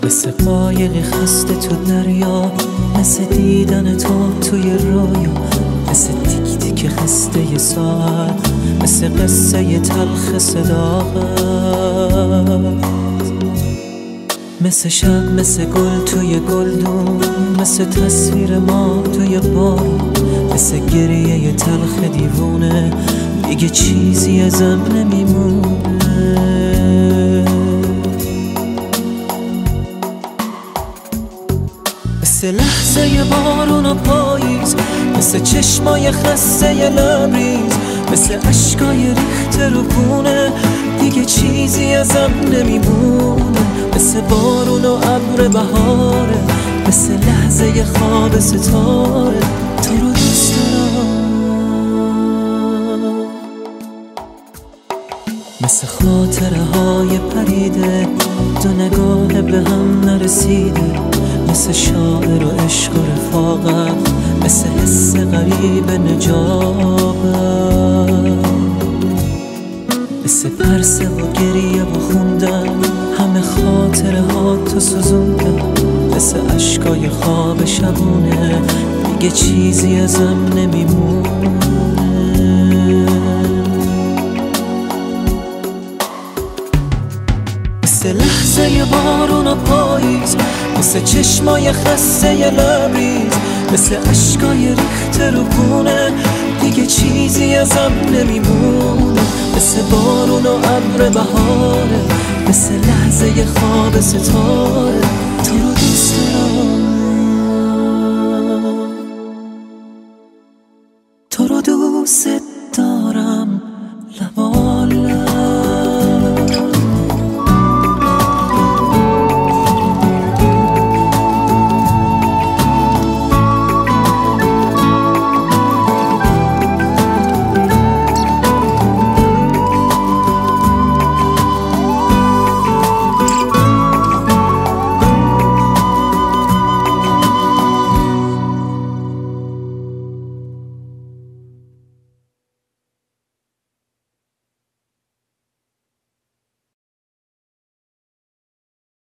مثل قایقی خسته تو دریا، مثل دیدن تو توی رویا، مثل تیک تیک خسته ی ساعت، مثل قصه ی تلخ صداقت، مثل شب، مثل گل توی گلدون، مثل تصویر ما توی بارون، مثل گریه ی تلخ دیوونه، دیگه چیزی ازم نمیمونه. مثل لحظه ی بارون و پاییز، مثل چشمای خسته ی لبریز، مثل عشقای ریخته رو خونه، دیگه چیزی ازم نمیمونه. مثل بارون و ابر بهاره، مثل لحظه ی خواب ستاره، تو رو دوست دارم. مثل خاطره های پریده، دو نگاه به هم نرسیده، مثل شاعر و عشق و رفاقت، مثل حس غریب نجابت، مثل پرسه و گریه و خوندن، همه خاطره ها تو سوزوندن، مثل عشقای خواب شبونه، دیگه چیزی ازم نمیمونه. مثل لحظه ی بارون و پاییز، مثل چشمای خسته ی لبریز، مثل عشقای ریخته رو گونه، دیگه چیزی ازم نمیمونه. مثل بارون و ابر بهاره، مثل لحظه ی خواب ستاره،